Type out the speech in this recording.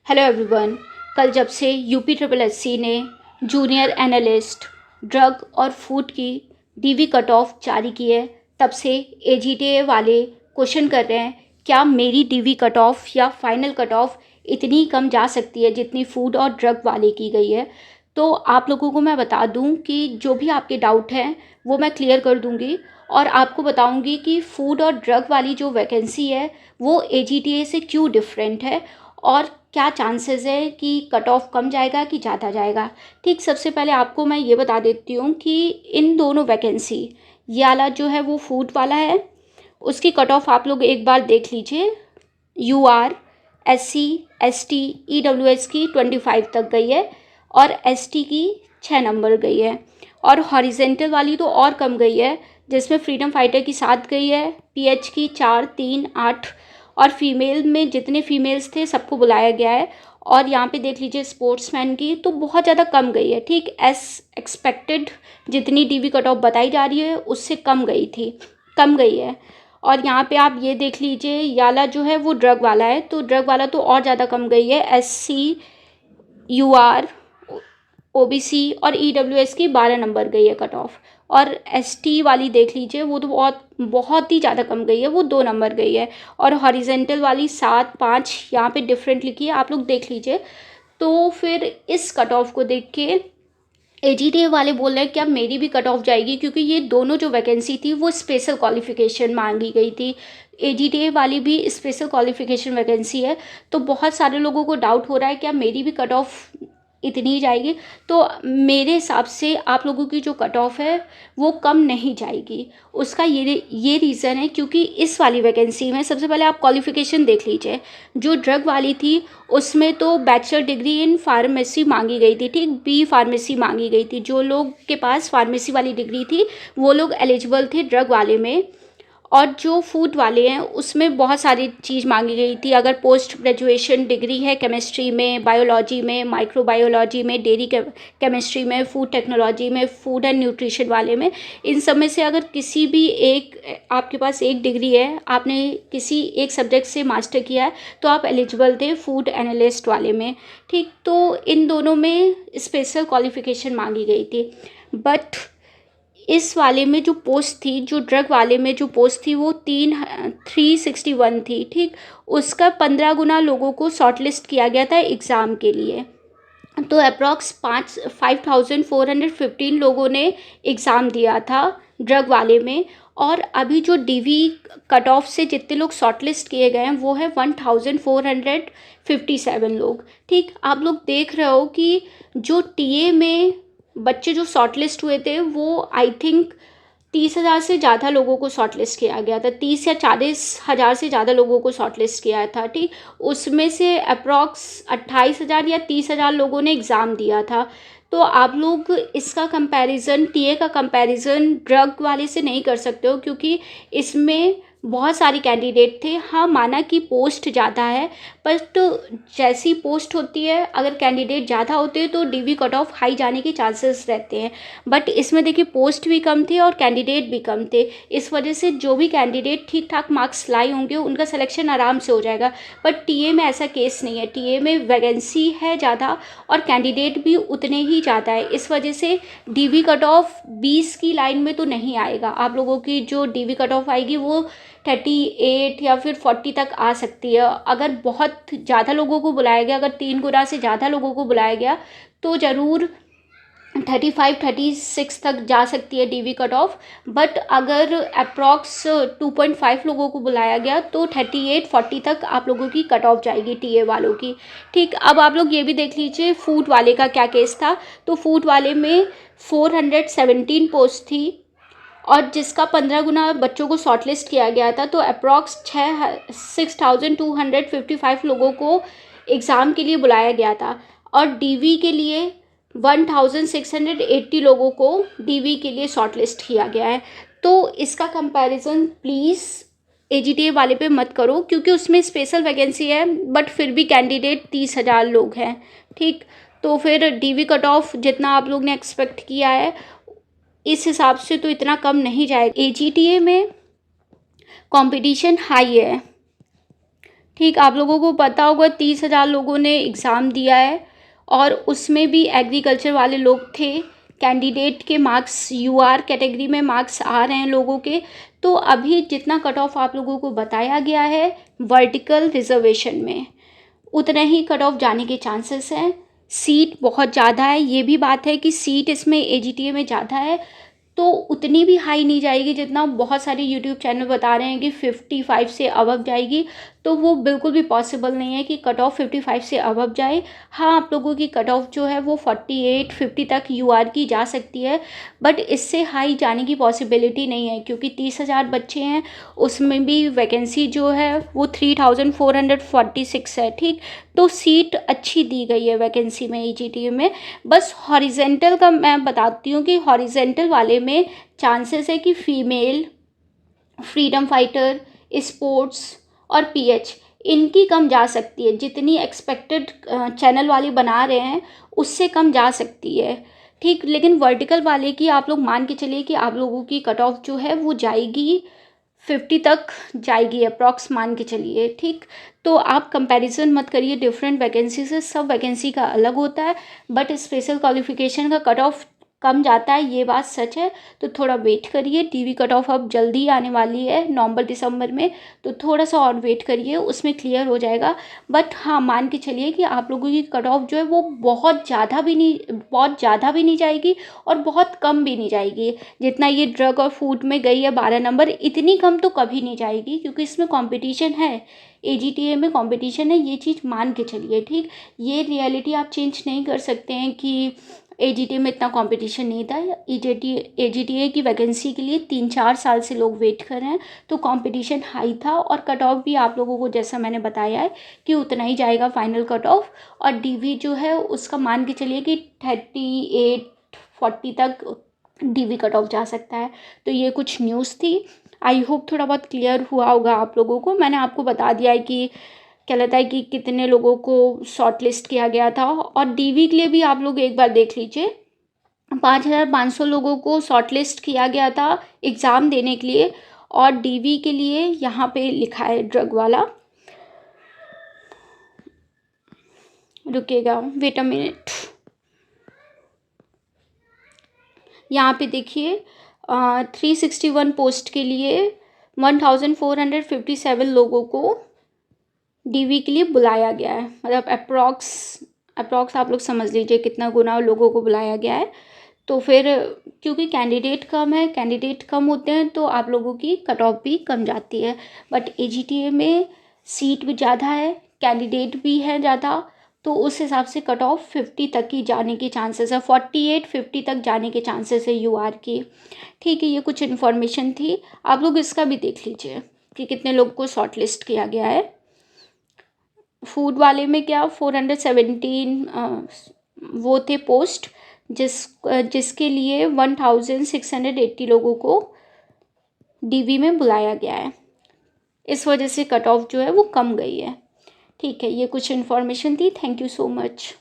Hello everyone. कल जब से यूपी ट्रिपल एससी ने जूनियर एनालिस्ट ड्रग और फूड की डीवी कट ऑफ जारी की है, तब से एजीटीए वाले क्वेश्चन कर रहे हैं क्या मेरी डीवी कट ऑफ या फाइनल कट ऑफ इतनी कम जा सकती है जितनी फूड और ड्रग वाले की गई है। तो आप लोगों को मैं बता दूं कि जो भी आपके डाउट हैं वो मैं क्लियर कर दूंगी और आपको बताऊंगी कि फूड और ड्रग वाली जो वैकेंसी है वो एजीटीए से क्यों डिफरेंट है और क्या चांसेस है कि कट ऑफ कम जाएगा कि ज़्यादा जाएगा। ठीक, सबसे पहले आपको मैं ये बता देती हूँ कि इन दोनों वैकेंसी, ये वाला जो है वो फूड वाला है, उसकी कट ऑफ आप लोग एक बार देख लीजिए। यूआर, एससी, एसटी, ईडब्ल्यूएस की 25 तक गई है और एसटी की 6 नंबर गई है और हॉरिजेंटल वाली तो और कम गई है, जिसमें फ्रीडम फाइटर की 7 गई है, पीएच की 4, 3, 8 और फीमेल में जितने फीमेल्स थे सबको बुलाया गया है। और यहाँ पे देख लीजिए स्पोर्ट्समैन की तो बहुत ज़्यादा कम गई है। ठीक, एज एक्सपेक्टेड जितनी डीवी कट ऑफ बताई जा रही है उससे कम गई है। और यहाँ पे आप ये देख लीजिए, याला जो है वो ड्रग वाला है, तो ड्रग वाला तो और ज़्यादा कम गई है। एससी, यूआर, ओबीसी और ईडब्ल्यूएस की 12 नंबर गई है कट ऑफ। और एसटी वाली देख लीजिए, वो तो बहुत बहुत ही ज़्यादा कम गई है, वो 2 नंबर गई है। और हॉरिजेंटल वाली 7, 5 यहाँ पे डिफरेंट लिखी है, आप लोग देख लीजिए। तो फिर इस कट ऑफ को देख के एजीटीए वाले बोल रहे हैं कि अब मेरी भी कट ऑफ जाएगी, क्योंकि ये दोनों जो वैकेंसी थी वो स्पेशल क्वालिफिकेशन मांगी गई थी। एजीटीए वाली भी स्पेशल क्वालिफिकेशन वैकेंसी है, तो बहुत सारे लोगों को डाउट हो रहा है कि अब मेरी भी कट ऑफ इतनी ही जाएगी। तो मेरे हिसाब से आप लोगों की जो कट ऑफ है वो कम नहीं जाएगी। उसका ये रीज़न है क्योंकि इस वाली वैकेंसी में सबसे पहले आप क्वालिफ़िकेशन देख लीजिए। जो ड्रग वाली थी उसमें तो बैचलर डिग्री इन फार्मेसी मांगी गई थी। ठीक, बी फार्मेसी मांगी गई थी। जो लोग के पास फार्मेसी वाली डिग्री थी वो लोग एलिजिबल थे ड्रग वाले में। और जो फूड वाले हैं उसमें बहुत सारी चीज़ मांगी गई थी। अगर पोस्ट ग्रेजुएशन डिग्री है केमिस्ट्री में, बायोलॉजी में, माइक्रोबायोलॉजी में, डेयरी केमिस्ट्री में, फूड टेक्नोलॉजी में, फूड एंड न्यूट्रिशन वाले में, इन सब में से अगर किसी भी एक आपके पास एक डिग्री है, आपने किसी एक सब्जेक्ट से मास्टर किया है, तो आप एलिजिबल थे फूड एनालिस्ट वाले में। ठीक, तो इन दोनों में स्पेशल क्वालिफिकेशन मांगी गई थी। बट इस वाले में जो पोस्ट थी, जो ड्रग वाले में जो पोस्ट थी वो 361 थी। ठीक, उसका 15 गुना लोगों को शॉर्टलिस्ट किया गया था एग्ज़ाम के लिए। तो अप्रॉक्स 5415 लोगों ने एग्ज़ाम दिया था ड्रग वाले में। और अभी जो डीवी कट ऑफ से जितने लोग शॉर्टलिस्ट किए गए हैं वो है 1457 लोग। ठीक, आप लोग देख रहे हो कि जो टीए में बच्चे जो शॉर्टलिस्ट हुए थे वो आई थिंक 30,000 से ज़्यादा लोगों को शॉर्टलिस्ट किया गया था। 30 या 40,000 से ज़्यादा लोगों को शॉर्टलिस्ट किया था। ठीक, उसमें से अप्रॉक्स 28,000 या 30,000 लोगों ने एग्ज़ाम दिया था। तो आप लोग इसका कंपैरिजन, टीए का कंपैरिजन ड्रग वाले से नहीं कर सकते हो, क्योंकि इसमें बहुत सारे कैंडिडेट थे। हाँ, माना कि पोस्ट ज़्यादा है, बट जैसी पोस्ट होती है अगर कैंडिडेट ज़्यादा होते हैं तो डीवी कट ऑफ हाई जाने के चांसेस रहते हैं। बट इसमें देखिए पोस्ट भी कम थे और कैंडिडेट भी कम थे, इस वजह से जो भी कैंडिडेट ठीक ठाक मार्क्स लाए होंगे उनका सिलेक्शन आराम से हो जाएगा। बट टीए में ऐसा केस नहीं है। टीए में वैकेंसी है ज़्यादा और कैंडिडेट भी उतने ही ज़्यादा है, इस वजह से डीवी कट ऑफ 20 की लाइन में तो नहीं आएगा। आप लोगों की जो डीवी कट ऑफ आएगी वो 38 या फिर 40 तक आ सकती है। अगर बहुत ज़्यादा लोगों को बुलाया गया, अगर 3 गुना से ज़्यादा लोगों को बुलाया गया तो ज़रूर 35, 36 तक जा सकती है डीवी कट ऑफ। बट अगर अप्रॉक्स 2.5 लोगों को बुलाया गया तो 38, 40 तक आप लोगों की कट ऑफ जाएगी टीए वालों की। ठीक, अब आप लोग ये भी देख लीजिए फूड वाले का क्या केस था। तो फूड वाले में 417 पोस्ट थी और जिसका 15 गुना बच्चों को शॉर्टलिस्ट किया गया था। तो अप्रॉक्स 6,255 लोगों को एग्ज़ाम के लिए बुलाया गया था और डीवी के लिए 1,680 लोगों को डीवी के लिए शॉर्टलिस्ट किया गया है। तो इसका कंपैरिजन प्लीज़ एजीटीए वाले पे मत करो, क्योंकि उसमें स्पेशल वैकेंसी है बट फिर भी कैंडिडेट 30,000 लोग हैं। ठीक, तो फिर डीवी कट ऑफ जितना आप लोग ने एक्सपेक्ट किया है इस हिसाब से तो इतना कम नहीं जाएगा। एजीटीए में कंपटीशन हाई है, ठीक, आप लोगों को पता होगा 30,000 लोगों ने एग्ज़ाम दिया है और उसमें भी एग्रीकल्चर वाले लोग थे। कैंडिडेट के मार्क्स यूआर कैटेगरी में मार्क्स आ रहे हैं लोगों के। तो अभी जितना कट ऑफ आप लोगों को बताया गया है वर्टिकल रिजर्वेशन में, उतना ही कट ऑफ जाने के चांसेस हैं। सीट बहुत ज़्यादा है, ये भी बात है कि सीट इसमें एजीटीए में ज़्यादा है, तो उतनी भी हाई नहीं जाएगी जितना बहुत सारे यूट्यूब चैनल बता रहे हैं कि 55 से अबव जाएगी। तो वो बिल्कुल भी पॉसिबल नहीं है कि कट ऑफ 55 से अबव जाए। हाँ, आप लोगों की कट ऑफ जो है वो 48 50 तक यूआर की जा सकती है, बट इससे हाई जाने की पॉसिबिलिटी नहीं है क्योंकि 30,000 बच्चे हैं, उसमें भी वैकेंसी जो है वो 3,446 है। ठीक, तो सीट अच्छी दी गई है वैकेंसी में ईजीटी में। बस हॉरिजेंटल का मैं बताती हूँ कि हॉरिजेंटल वाले में चांसेस है कि फीमेल, फ्रीडम फाइटर, स्पोर्ट्स और पीएच इनकी कम जा सकती है। जितनी एक्सपेक्टेड चैनल वाले बना रहे हैं उससे कम जा सकती है। ठीक, लेकिन वर्टिकल वाले की आप लोग मान के चलिए कि आप लोगों की कट ऑफ जो है वो जाएगी 50 तक जाएगी, अप्रॉक्स मान के चलिए। ठीक, तो आप कंपैरिजन मत करिए डिफरेंट वैकेंसी से, सब वैकेंसी का अलग होता है, बट स्पेशल क्वालिफिकेशन का कट ऑफ कम जाता है, ये बात सच है। तो थोड़ा वेट करिए, टीवी कट ऑफ अब जल्दी आने वाली है नवंबर दिसंबर में, तो थोड़ा सा और वेट करिए, उसमें क्लियर हो जाएगा। बट हाँ, मान के चलिए कि आप लोगों की कट ऑफ जो है वो बहुत ज़्यादा भी नहीं जाएगी और बहुत कम भी नहीं जाएगी। जितना ये ड्रग और फूड में गई है 12 नंबर, इतनी कम तो कभी नहीं जाएगी क्योंकि इसमें कंपटीशन है, एजीटीए में कंपटीशन है, ये चीज़ मान के चलिए। ठीक, ये रियलिटी आप चेंज नहीं कर सकते हैं कि एजीटीए में इतना कंपटीशन नहीं था। एजीटीए की वैकेंसी के लिए 3-4 साल से लोग वेट कर रहे हैं, तो कंपटीशन हाई था और कट ऑफ भी आप लोगों को जैसा मैंने बताया है कि उतना ही जाएगा फाइनल कट ऑफ। और डीवी जो है उसका मान के चलिए कि 38-40 तक डीवी कट ऑफ जा सकता है। तो ये कुछ न्यूज़ थी, आई होप थोड़ा बहुत क्लियर हुआ होगा आप लोगों को। मैंने आपको बता दिया है कि क्या लगता है कि कितने लोगों को शॉर्ट लिस्ट किया गया था। और डीवी के लिए भी आप लोग एक बार देख लीजिए, 5,500 लोगों को शॉर्ट लिस्ट किया गया था एग्ज़ाम देने के लिए। और डीवी के लिए यहाँ पे लिखा है ड्रग वाला, रुकिएगा वेट अ मिनट, यहाँ पे देखिए 361 पोस्ट के लिए 1,457 लोगों को डीवी के लिए बुलाया गया है। मतलब अप्रॉक्स आप लोग समझ लीजिए कितना गुना लोगों को बुलाया गया है। तो फिर क्योंकि कैंडिडेट कम होते हैं तो आप लोगों की कट ऑफ भी कम जाती है। बट एजीटीए में सीट भी ज़्यादा है, कैंडिडेट भी है ज़्यादा, तो उस हिसाब से कट ऑफ 50 तक ही जाने के चांसेस है, 48-50 तक जाने के चांसेस है यूआर की। ठीक है, ये कुछ इन्फॉर्मेशन थी, आप लोग इसका भी देख लीजिए कि कितने लोगों को शॉर्ट लिस्ट किया गया है। फूड वाले में क्या 417 वो थे पोस्ट, जिसके लिए 1,680 लोगों को डीवी में बुलाया गया है। इस वजह से कट ऑफ जो है वो कम गई है। ठीक है, ये कुछ इन्फॉर्मेशन थी। Thank you so much.